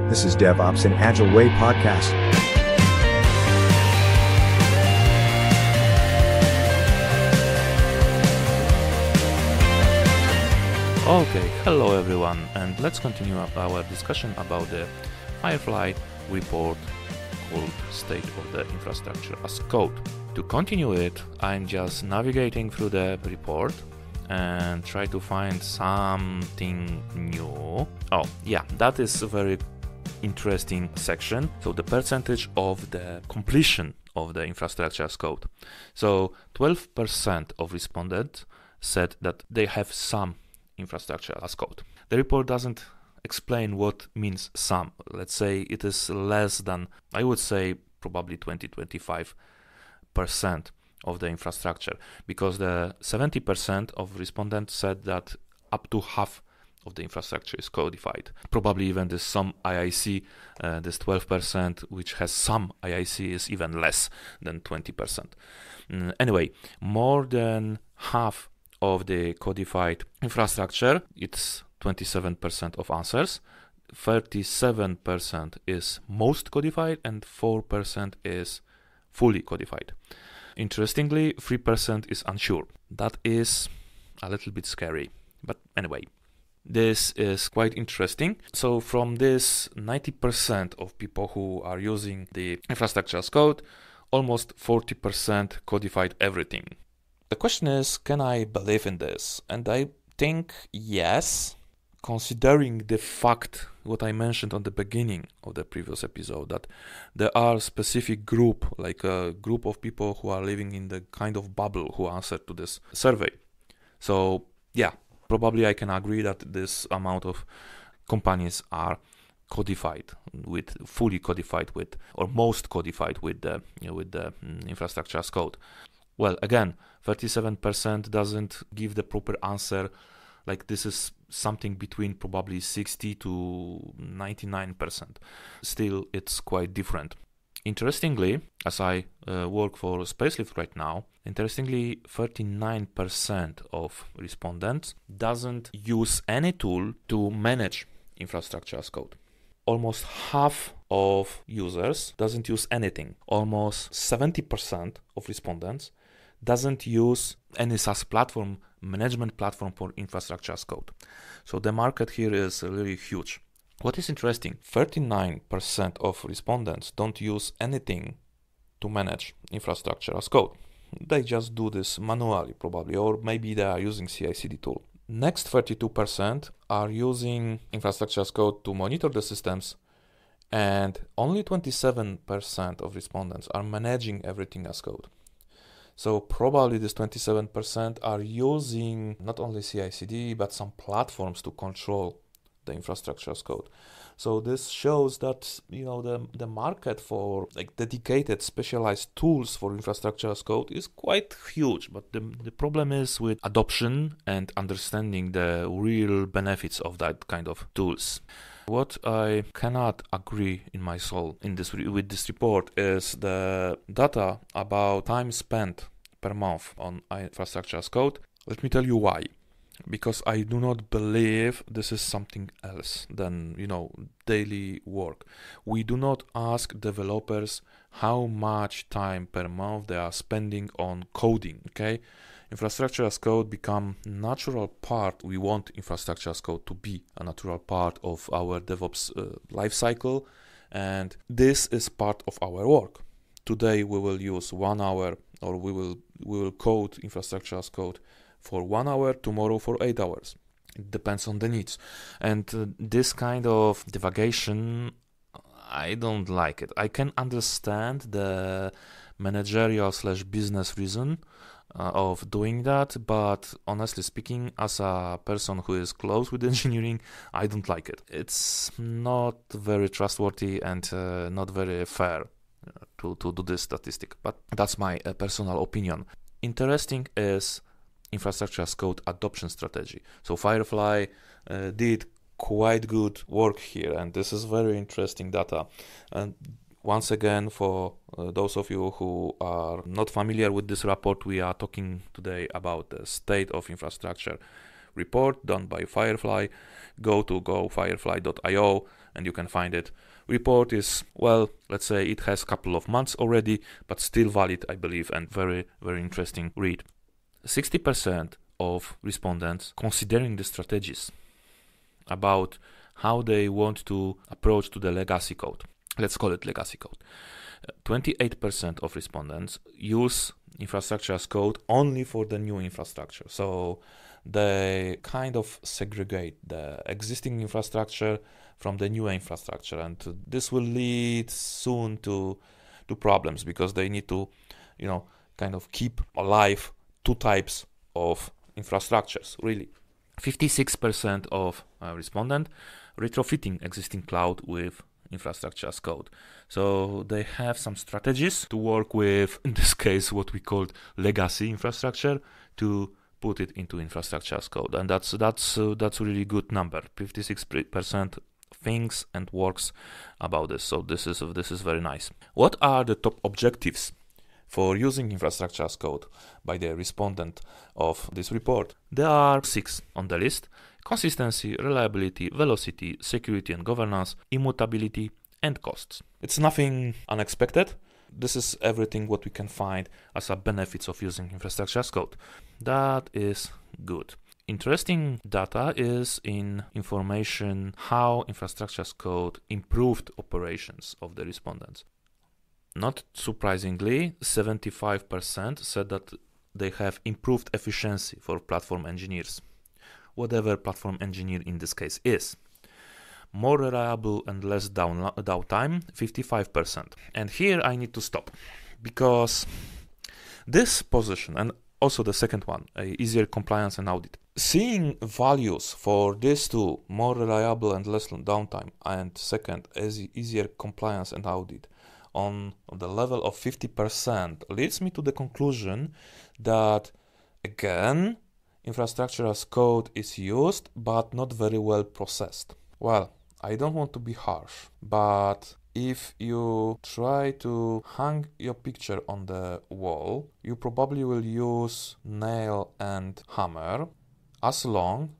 This is DevOps in Agile Way podcast. Okay, hello everyone, and let's continue our discussion about the Firefly report called State of the Infrastructure as Code. To continue it, I'm just navigating through the report and try to find something new. Oh, yeah, that is a very interesting section. So the percentage of the completion of the infrastructure as code. So 12% of respondents said that they have some infrastructure as code. The report doesn't explain what means some. Let's say it is less than, I would say, probably 20-25% of the infrastructure, because the 70% of respondents said that up to half of the infrastructure is codified. Probably even this some IaC, this 12% which has some IaC is even less than 20%. Anyway, more than half of the codified infrastructure, it's 27% of answers. 37% is most codified and 4% is fully codified. Interestingly, 3% is unsure. That is a little bit scary, but anyway, this is quite interesting. So from this 90% of people who are using the infrastructure as code, almost 40% codified everything. The question is, can I believe in this? And I think yes, considering the fact what I mentioned on the beginning of the previous episode, that there are specific group, like a group of people who are living in the kind of bubble who answered to this survey. So yeah, probably I can agree that this amount of companies are codified with, fully codified with, or most codified with the infrastructure as code. Well, again, 37% doesn't give the proper answer. Like this is something between probably 60 to 99%. Still, it's quite different. Interestingly, as I work for Spacelift right now, 39% of respondents doesn't use any tool to manage infrastructure as code. Almost half of users doesn't use anything. Almost 70% of respondents doesn't use any SaaS platform, management platform for infrastructure as code. So the market here is really huge. What is interesting, 39% of respondents don't use anything to manage infrastructure as code. They just do this manually probably, or maybe they are using CI/CD tool. Next 32% are using infrastructure as code to monitor the systems, and only 27% of respondents are managing everything as code. So probably this 27% are using not only CI/CD but some platforms to control the infrastructure as code. So this shows that the market for like dedicated specialized tools for infrastructure as code is quite huge, but the problem is with adoption and understanding the real benefits of that kind of tools. What I cannot agree in my soul with this report is the data about time spent per month on infrastructure as code. Let me tell you why. Because I do not believe this is something else than daily work. We do not ask developers how much time per month they are spending on coding. Okay, infrastructure as code become natural part. We want infrastructure as code to be a natural part of our DevOps lifecycle, and this is part of our work. Today we will use 1 hour, or we will code infrastructure as code for 1 hour, tomorrow for 8 hours. It depends on the needs. And this kind of divagation, I don't like it. I can understand the managerial/business reason of doing that, but honestly speaking, as a person who is close with engineering, I don't like it. It's not very trustworthy and not very fair to do this statistic, but that's my personal opinion. Interesting is infrastructure as code adoption strategy. So Firefly did quite good work here, and this is very interesting data. And once again, for those of you who are not familiar with this report, we are talking today about the state of infrastructure report done by Firefly. Go to gofirefly.io and you can find it. Report is, well, let's say it has a couple of months already, but still valid, I believe, and very, very interesting read. 60% of respondents considering the strategies about how they want to approach to the legacy code. Let's call it legacy code. 28% of respondents use infrastructure as code only for the new infrastructure. So they kind of segregate the existing infrastructure from the new infrastructure, and this will lead soon to problems because they need to, kind of keep alive two types of infrastructures, really. 56% of respondents retrofitting existing cloud with infrastructure as code. So they have some strategies to work with, in this case, what we called legacy infrastructure, to put it into infrastructure as code. And that's a really good number. 56% thinks and works about this. So this is very nice. What are the top objectives for using infrastructure as code by the respondent of this report? There are 6 on the list: consistency, reliability, velocity, security and governance, immutability, and costs. It's nothing unexpected. This is everything what we can find as a benefits of using infrastructure as code. That is good. Interesting data is in information how infrastructure as code improved operations of the respondents. Not surprisingly, 75% said that they have improved efficiency for platform engineers, whatever platform engineer in this case is. More reliable and less downtime, 55%. And here I need to stop, because this position, and also the second one, easier compliance and audit, seeing values for these two, more reliable and less downtime, and second, easier compliance and audit, on the level of 50%, leads me to the conclusion that, again, infrastructure as code is used, but not very well processed. Well, I don't want to be harsh, but if you try to hang your picture on the wall, you probably will use nail and hammer as long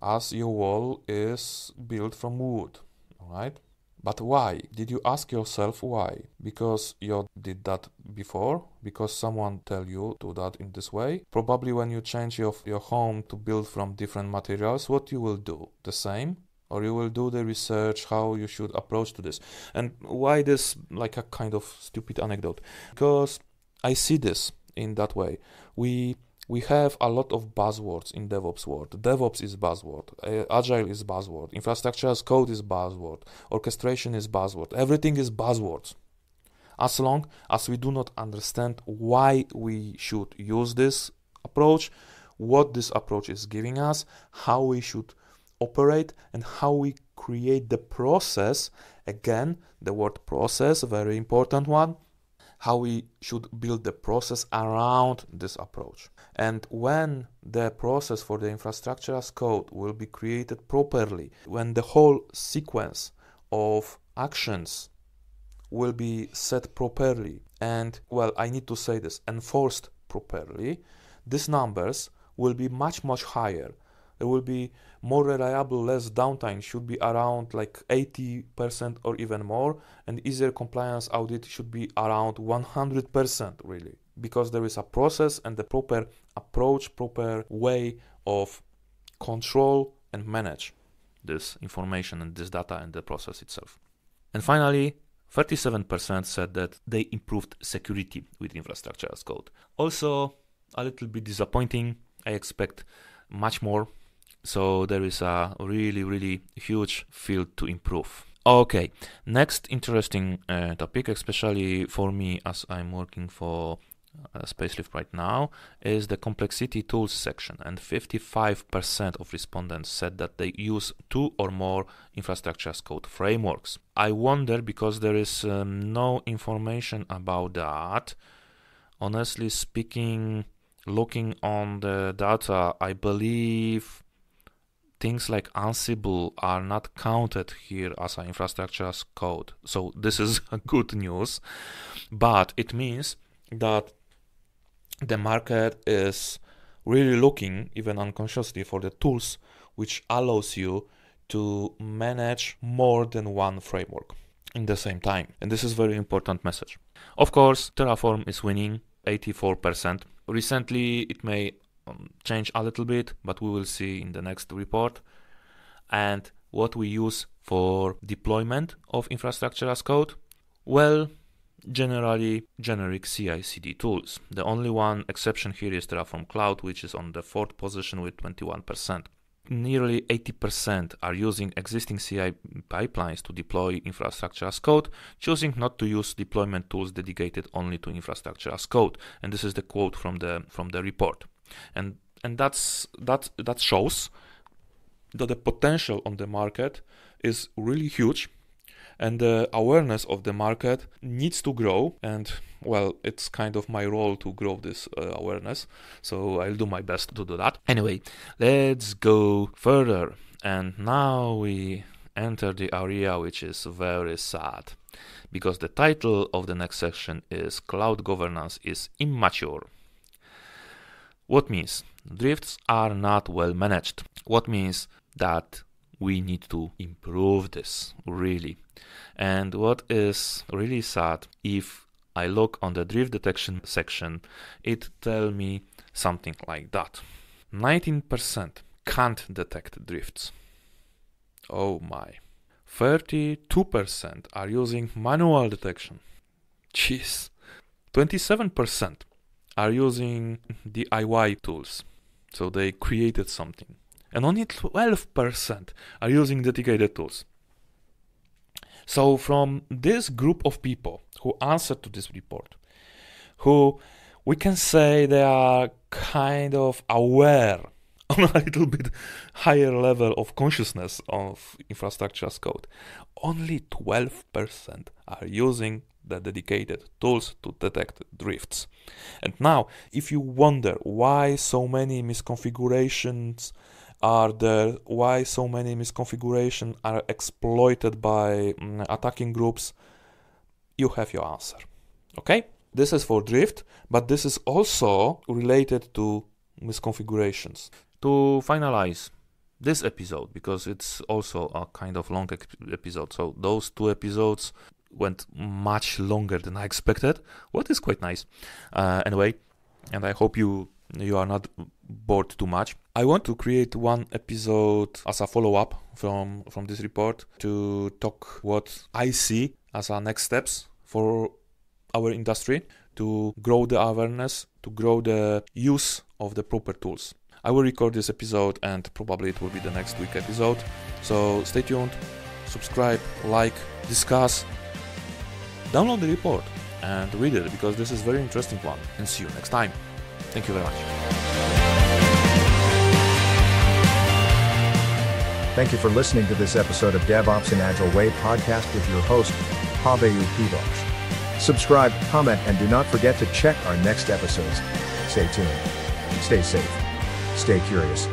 as your wall is built from wood, all right? But why? Did you ask yourself why? Because you did that before? Because someone tell you to that in this way? Probably when you change your home to build from different materials, what you will do? The same? Or you will do the research how you should approach to this. And why this like a kind of stupid anecdote? Because I see this in that way. We have a lot of buzzwords in DevOps world. DevOps is buzzword. Agile is buzzword. Infrastructure as code is buzzword. Orchestration is buzzword. Everything is buzzwords. As long as we do not understand why we should use this approach, what this approach is giving us, how we should operate, and how we create the process. Again, the word process, a very important one. How we should build the process around this approach. And when the process for the infrastructure as code will be created properly, when the whole sequence of actions will be set properly, and, well, I need to say this, enforced properly, these numbers will be much, much higher. There will be more reliable, less downtime, should be around like 80% or even more, and easier compliance audit should be around 100% really, because there is a process and the proper approach, proper way of control and manage this information and this data and the process itself. And finally, 37% said that they improved security with infrastructure as code. Also, a little bit disappointing. I expect much more. So there is a really, really huge field to improve. Okay, next interesting topic, especially for me as I'm working for Spacelift right now, is the complexity tools section. And 55% of respondents said that they use 2 or more infrastructure as code frameworks. I wonder, because there is no information about that. Honestly speaking, looking on the data, I believe things like Ansible are not counted here as an infrastructure as code. So this is good news, but it means that the market is really looking, even unconsciously, for the tools which allows you to manage more than one framework in the same time. And this is very important message. Of course, Terraform is winning 84%. Recently, it may change a little bit, but we will see in the next report. And what we use for deployment of infrastructure as code? Well, generally generic CI/CD tools. The only one exception here is Terraform Cloud, which is on the 4th position with 21%. Nearly 80% are using existing CI pipelines to deploy infrastructure as code, choosing not to use deployment tools dedicated only to infrastructure as code. And this is the quote from the report. And that shows that the potential on the market is really huge, and the awareness of the market needs to grow. And well, it's kind of my role to grow this awareness, so I'll do my best to do that. Anyway, let's go further. And now we enter the area which is very sad, because the title of the next section is Cloud Governance is Immature. What means? Drifts are not well managed. What means that we need to improve this, really. And what is really sad, if I look on the drift detection section, it tells me something like that. 19% can't detect drifts. Oh my. 32% are using manual detection. Jeez. 27% are using DIY tools. So they created something. And only 12% are using dedicated tools. So from this group of people who answered to this report, who we can say they are kind of aware on a little bit higher level of consciousness of infrastructure as code, only 12% are using the dedicated tools to detect drifts. And now, if you wonder why so many misconfigurations are there, why so many misconfigurations are exploited by attacking groups, you have your answer. Okay? This is for drift, but this is also related to misconfigurations. To finalize this episode, because it's also a kind of long episode, so those 2 episodes went much longer than I expected, what is quite nice. Anyway, and I hope you are not bored too much. I want to create one episode as a follow-up from this report to talk what I see as our next steps for our industry to grow the awareness, to grow the use of the proper tools. I will record this episode and probably it will be the next week episode. So stay tuned, subscribe, like, discuss, download the report and read it, because this is a very interesting one. And see you next time. Thank you very much. Thank you for listening to this episode of DevOps in Agile Way podcast with your host, Pavel Pivosh. Subscribe, comment, and do not forget to check our next episodes. Stay tuned. Stay safe. Stay curious.